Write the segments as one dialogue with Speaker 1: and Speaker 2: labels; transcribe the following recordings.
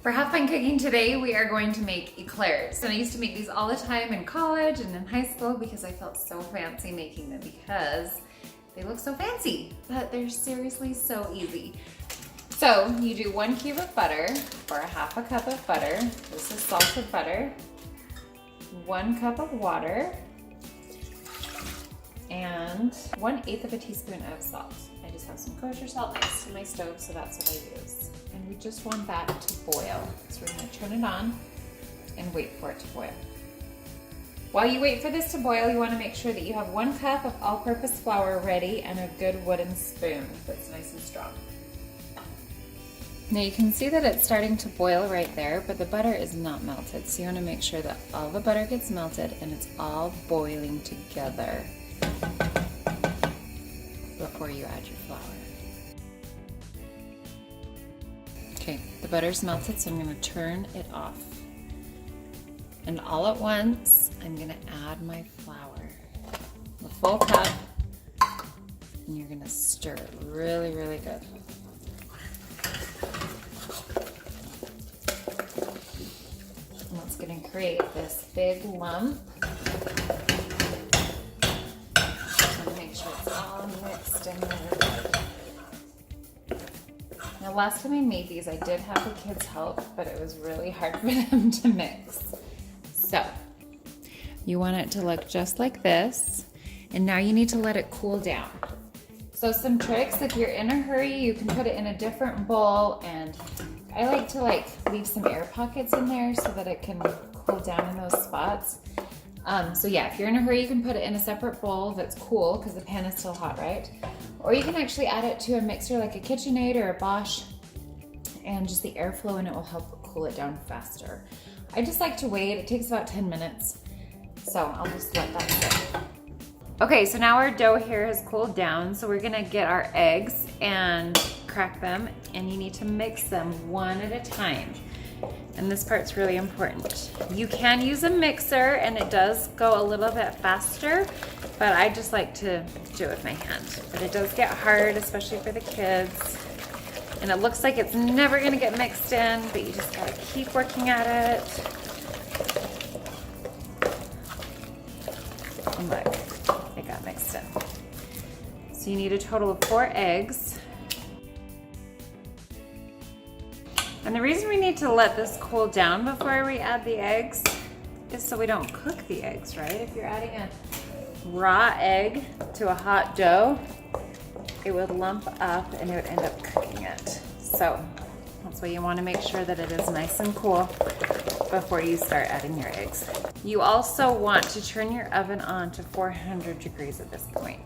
Speaker 1: For HalfPint cooking today, we are going to make eclairs. And I used to make these all the time in college and in high school because I felt so fancy making them because they look so fancy, but they're seriously so easy. So you do 1 cube of butter or a half a cup of butter. This is salted butter. 1 cup of water and 1/8 of a teaspoon of salt. I just have some kosher salt next to my stove, so that's what I use. And we just want that to boil. So we're gonna turn it on and wait for it to boil. While you wait for this to boil, you wanna make sure that you have 1 cup of all-purpose flour ready and a good wooden spoon that's nice and strong. Now you can see that it's starting to boil right there, but the butter is not melted. So you wanna make sure that all the butter gets melted and it's all boiling together before you add your flour. Okay, the butter's melted, so I'm gonna turn it off. And all at once, I'm gonna add my flour. A full cup, and you're gonna stir it really, really good. And it's gonna create this big lump. So make sure it's all mixed in there. Now last time I made these, I did have the kids help, but it was really hard for them to mix. So you want it to look just like this, and now you need to let it cool down. So some tricks, if you're in a hurry, you can put it in a different bowl, and I like to leave some air pockets in there so that it can cool down in those spots. So yeah, if you're in a hurry, you can put it in a separate bowl that's cool because the pan is still hot, right? Or you can actually add it to a mixer like a KitchenAid or a Bosch, and just the airflow in it will help cool it down faster. I just like to wait. It takes about 10 minutes. So I'll just let that sit. Okay, so now our dough here has cooled down. So we're gonna get our eggs and crack them, and you need to mix them one at a time. And this part's really important. You can use a mixer and it does go a little bit faster, but I just like to do it with my hand. But it does get hard, especially for the kids. And it looks like it's never gonna get mixed in, but you just gotta keep working at it. And look, it got mixed in. So you need a total of 4 eggs. And the reason we need to let this cool down before we add the eggs is so we don't cook the eggs, right? If you're adding a raw egg to a hot dough, it would lump up and it would end up cooking it. So that's why you want to make sure that it is nice and cool before you start adding your eggs. You also want to turn your oven on to 400 degrees at this point.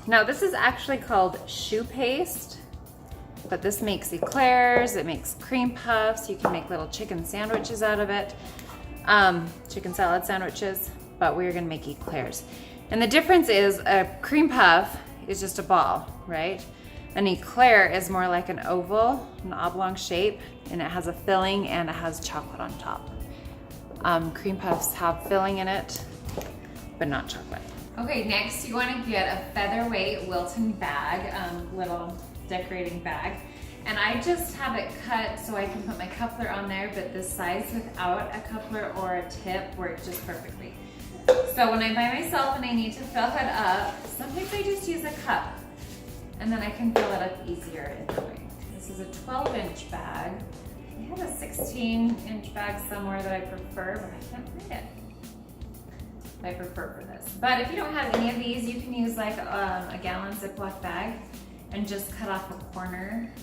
Speaker 1: Now this is actually called choux paste, but this makes eclairs, it makes cream puffs, you can make little chicken sandwiches out of it, chicken salad sandwiches, but we're gonna make eclairs. And the difference is a cream puff is just a ball, right? An eclair is more like an oval, an oblong shape, and it has a filling and it has chocolate on top. Cream puffs have filling in it, but not chocolate. Okay, next you wanna get a featherweight Wilton bag, little decorating bag. And I just have it cut so I can put my coupler on there, but this size without a coupler or a tip works just perfectly. So when I'm by myself and I need to fill it up, sometimes I just use a cup and then I can fill it up easier in that way. This is a 12-inch bag. I have a 16-inch bag somewhere that I prefer, but I can't find it. I prefer for this. But if you don't have any of these, you can use like a gallon Ziploc bag and just cut off a corner,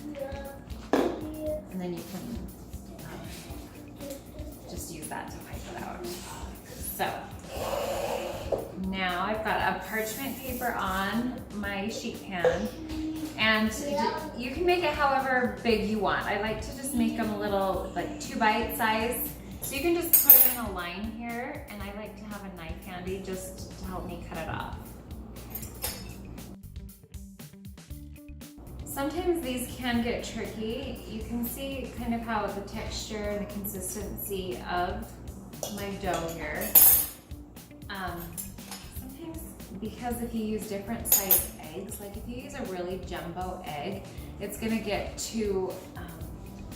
Speaker 1: and then you can just use that to pipe it out. So now I've got a parchment paper on my sheet pan, and you can make it however big you want. I like to just make them a little, like 2-bite size. So you can just put it in a line here, and I like to have a knife handy just to help me cut it off. Sometimes these can get tricky. You can see kind of how the texture and the consistency of my dough here. Sometimes, because if you use different sized eggs, like if you use a really jumbo egg, it's gonna get too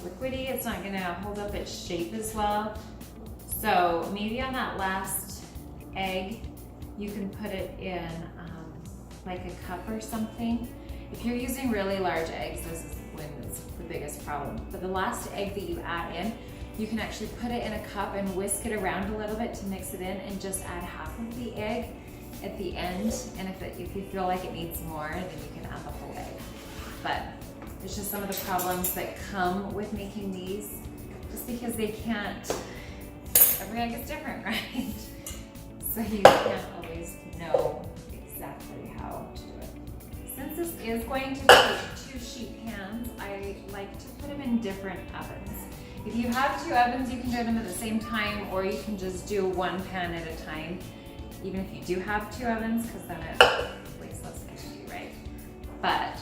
Speaker 1: liquidy. It's not gonna hold up its shape as well. So maybe on that last egg, you can put it in like a cup or something. If you're using really large eggs, this is when it's the biggest problem. But the last egg that you add in, you can actually put it in a cup and whisk it around a little bit to mix it in, and just add half of the egg at the end. And if you feel like it needs more, then you can add the whole egg. But it's just some of the problems that come with making these, just because they can't, every egg is different, right? So you can't always know exactly how to do it. Since this is going to take 2 sheet pans, I like to put them in different ovens. If you have 2 ovens, you can do them at the same time, or you can just do 1 pan at a time, even if you do have 2 ovens, because then it makes less energy, right? But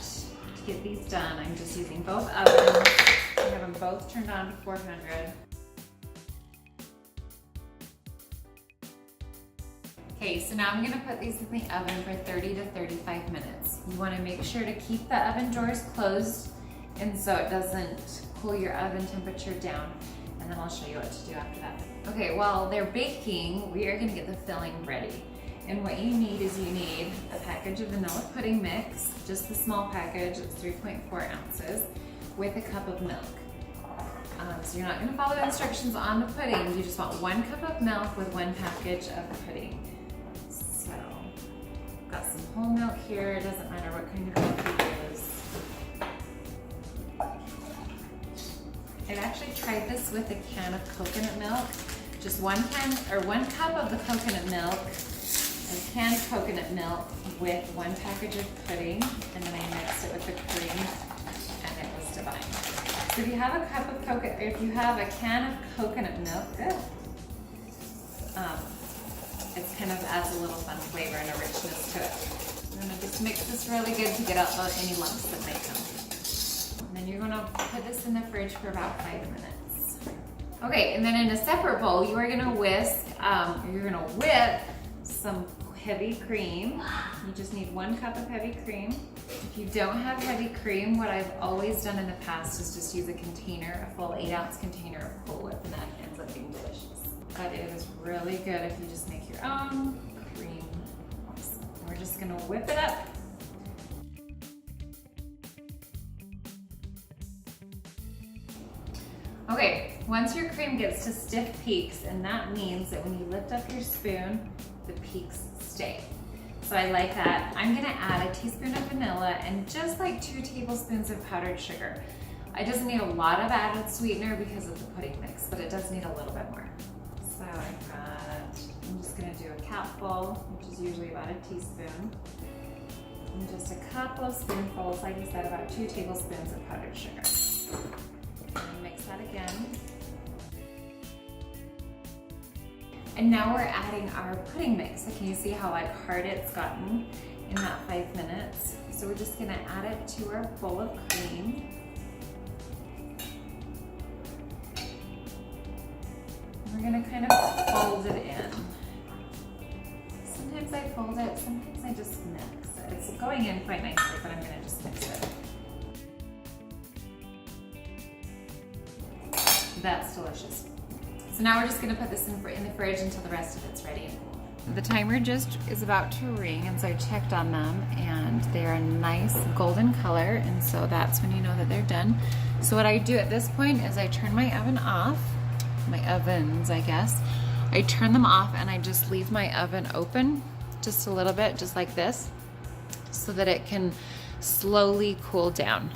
Speaker 1: to get these done, I'm just using both ovens. I have them both turned on to 400. Okay, so now I'm gonna put these in the oven for 30 to 35 minutes. You wanna make sure to keep the oven doors closed, and so it doesn't cool your oven temperature down, and then I'll show you what to do after that. Okay, while they're baking, we are gonna get the filling ready. And what you need is you need a package of vanilla pudding mix, just the small package, it's 3.4 ounces, with a cup of milk. So you're not gonna follow the instructions on the pudding, you just want 1 cup of milk with 1 package of pudding. So, got some whole milk here, it doesn't matter what kind of milk you use. I've actually tried this with a can of coconut milk. Just 1 cup of the coconut milk, and canned coconut milk with 1 package of pudding, and then I mixed it with the cream, and it was divine. So if you have a cup of coconut, or if you have a can of coconut milk, it kind of adds a little fun flavor and a richness to it. I'm gonna just mix this really good to get out any lumps that may come. And then you're gonna put this in the fridge for about 5 minutes. Okay, and then in a separate bowl, you are gonna you're gonna whip some heavy cream. You just need 1 cup of heavy cream. If you don't have heavy cream, what I've always done in the past is just use a container, a full 8-ounce container of Cool Whip, and that ends up being delicious. But it is really good if you just make your own cream. Awesome. We're just gonna whip it up. Okay, once your cream gets to stiff peaks, and that means that when you lift up your spoon, the peaks stay. So I like that. I'm gonna add a teaspoon of vanilla and just like 2 tablespoons of powdered sugar. It doesn't need a lot of added sweetener because of the pudding mix, but it does need a little bit more. So I'm just gonna do a capful, which is usually about a teaspoon. And just a couple of spoonfuls, like I said, about 2 tablespoons of powdered sugar. And mix that again. And now we're adding our pudding mix. So can you see how hard it's gotten in that 5 minutes? So we're just gonna add it to our bowl of cream. And we're gonna kind of fold it in. Sometimes I fold it, sometimes I just mix it. It's going in quite nicely, but I'm gonna just mix it. That's delicious. So now we're just gonna put this in the fridge until the rest of it's ready and cool. The timer just is about to ring, and so I checked on them, and they're a nice golden color, and so that's when you know that they're done. So what I do at this point is I turn my oven off, my ovens, I guess. I turn them off and I just leave my oven open just a little bit, just like this, so that it can slowly cool down.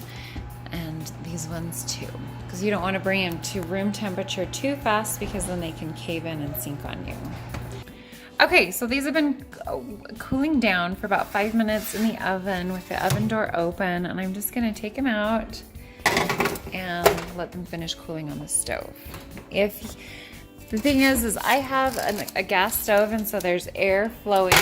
Speaker 1: And these ones too, because you don't want to bring them to room temperature too fast, because then they can cave in and sink on you. Okay, so these have been cooling down for about 5 minutes in the oven with the oven door open, and I'm just gonna take them out and let them finish cooling on the stove. The thing is I have a gas stove, and so there's air flowing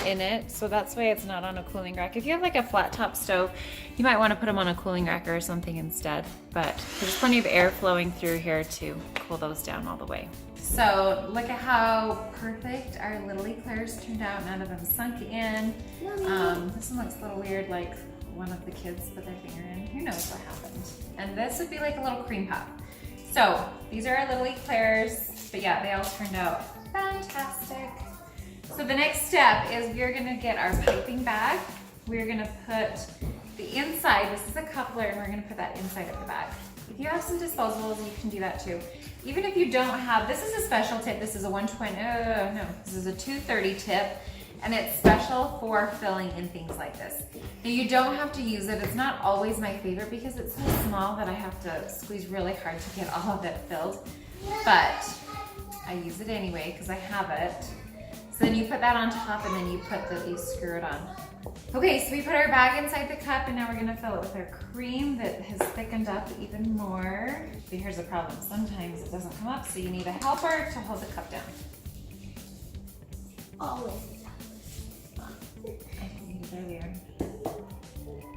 Speaker 1: in it, so that's why it's not on a cooling rack. If you have like a flat top stove, you might want to put them on a cooling rack or something instead, but there's plenty of air flowing through here to cool those down all the way. So look at how perfect our little eclairs turned out. None of them sunk in. This one looks a little weird, like one of the kids put their finger in. Who knows what happened. And this would be like a little cream puff. So these are our little eclairs, but yeah, they all turned out fantastic. So the next step is we're gonna get our piping bag. We're gonna put the inside, this is a coupler, and we're gonna put that inside of the bag. If you have some disposables, you can do that too. Even if you don't have, this is a special tip. This is a 120, no, this is a 230 tip, and it's special for filling in things like this. Now you don't have to use it. It's not always my favorite because it's so small that I have to squeeze really hard to get all of it filled, but I use it anyway because I have it. So then you put that on top and then you screw it on. Okay, so we put our bag inside the cup and now we're gonna fill it with our cream that has thickened up even more. But here's the problem, sometimes it doesn't come up, so you need a helper to hold the cup down.
Speaker 2: Always.
Speaker 1: I didn't need it earlier.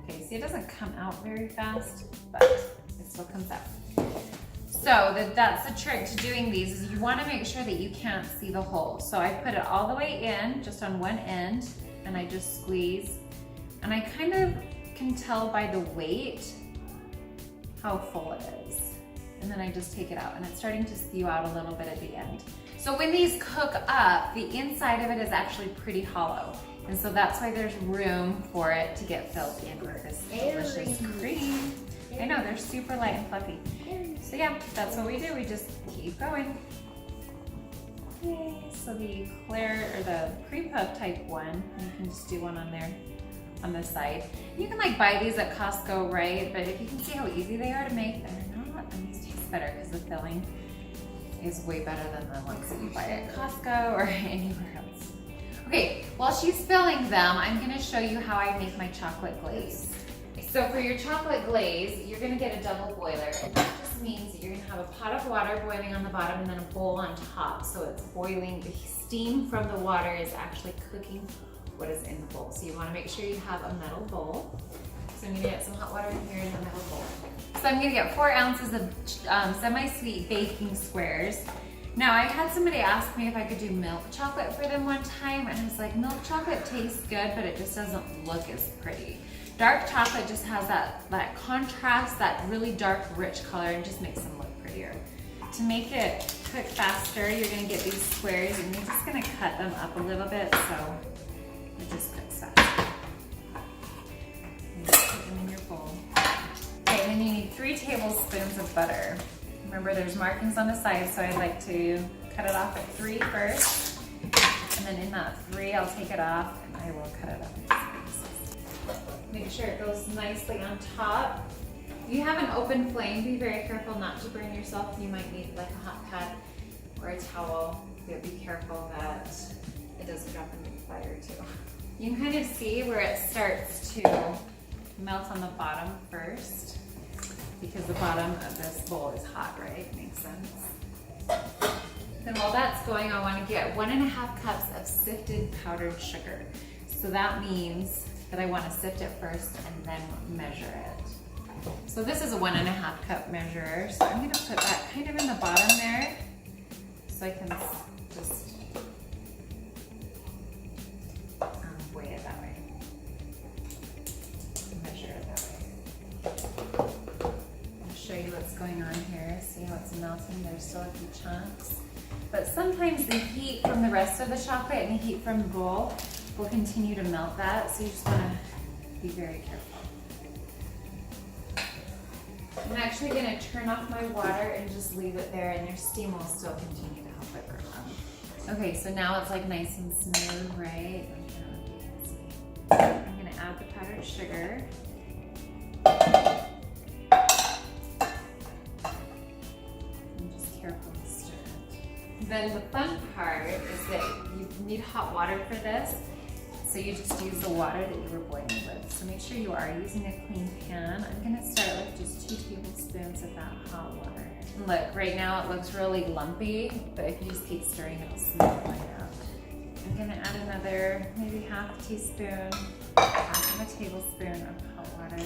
Speaker 1: Okay, see it doesn't come out very fast, but it still comes out. So that's the trick to doing these is you wanna make sure that you can't see the hole. So I put it all the way in, just on one end, and I just squeeze. And I kind of can tell by the weight how full it is. And then I just take it out and it's starting to spew out a little bit at the end. So when these cook up, the inside of it is actually pretty hollow. And so that's why there's room for it to get filled in with this delicious cream. I know, they're super light and fluffy. So yeah, that's what we do. We just keep going. Okay, so the eclair or the cream puff type one, you can just do one on there on the side. You can like buy these at Costco, right? But if you can see how easy they are to make, they're not, and these taste better because the filling is way better than the ones that you buy at Costco or anywhere else. Okay, while she's filling them, I'm gonna show you how I make my chocolate glaze. So for your chocolate glaze, you're gonna get a double boiler, and that just means that you're gonna have a pot of water boiling on the bottom and then a bowl on top. So it's boiling, the steam from the water is actually cooking what is in the bowl. So you wanna make sure you have a metal bowl. So I'm gonna get some hot water in here in the metal bowl. So I'm gonna get 4 ounces of semi-sweet baking squares. Now I had somebody ask me if I could do milk chocolate for them one time, and I was like, milk chocolate tastes good, but it just doesn't look as pretty. Dark chocolate just has that contrast, that really dark, rich color, and just makes them look prettier. To make it cook faster, you're gonna get these squares and you're just gonna cut them up a little bit so it just cooks faster. And just put them in your bowl. Okay, then you need 3 tablespoons of butter. Remember there's markings on the side, so I'd like to cut it off at 3 first. And then in that 3, I'll take it off and I will cut it up into pieces. Make sure it goes nicely on top. If you have an open flame, be very careful not to burn yourself. You might need like a hot pad or a towel, but be careful that it doesn't drop into the fire too. You can kind of see where it starts to melt on the bottom first, because the bottom of this bowl is hot, right? Makes sense. Then while that's going, I want to get 1.5 cups of sifted powdered sugar. So that means that I want to sift it first and then measure it. So this is a 1.5 cup measurer. So I'm going to put that kind of in the bottom there so I can just weigh it that way. Measure it that way. I'll show you what's going on here. See how it's melting? There's still a few chunks. But sometimes the heat from the rest of the chocolate and the heat from the bowl will continue to melt that, so you just want to be very careful. I'm actually going to turn off my water and just leave it there, and your steam will still continue to help it burn. Okay, so now it's like nice and smooth, right? I'm going to add the powdered sugar. And just carefully stir it. Then the fun part is that you need hot water for this. So you just use the water that you were boiling with. So make sure you are using a clean pan. I'm gonna start with just 2 tablespoons of that hot water. And look, right now it looks really lumpy, but if you just keep stirring, it'll smooth right out. I'm gonna add another, maybe half a teaspoon, half of a tablespoon of hot water.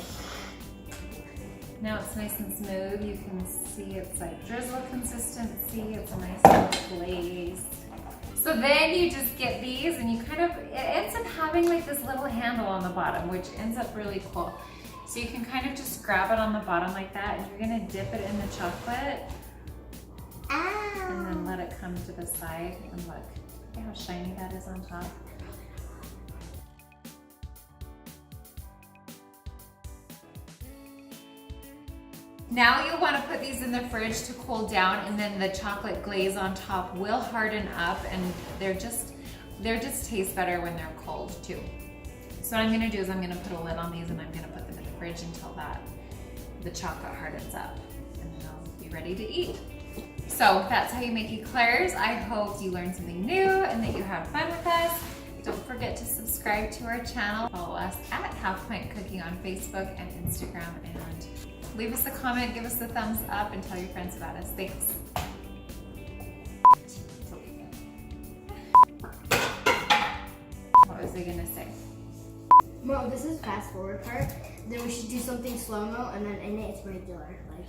Speaker 1: Now it's nice and smooth. You can see it's like drizzle consistency. It's a nice little glaze. So then you just get these and you kind of, it ends up having like this little handle on the bottom, which ends up really cool. So you can kind of just grab it on the bottom like that, and you're gonna dip it in the chocolate.
Speaker 2: Ow.
Speaker 1: And then let it come to the side, and look at how shiny that is on top. Now you'll want to put these in the fridge to cool down, and then the chocolate glaze on top will harden up, and they're just taste better when they're cold too. So what I'm gonna do is I'm gonna put a lid on these, and I'm gonna put them in the fridge until the chocolate hardens up, and then they'll be ready to eat. So that's how you make eclairs. I hope you learned something new and that you have fun with us. Don't forget to subscribe to our channel. Follow us at HalfPint Cooking on Facebook and Instagram, and leave us a comment, give us a thumbs up, and tell your friends about us. Thanks. What was I gonna say?
Speaker 2: Mom, this is fast forward part. Then we should do something slow-mo, and then in it it's regular. Like.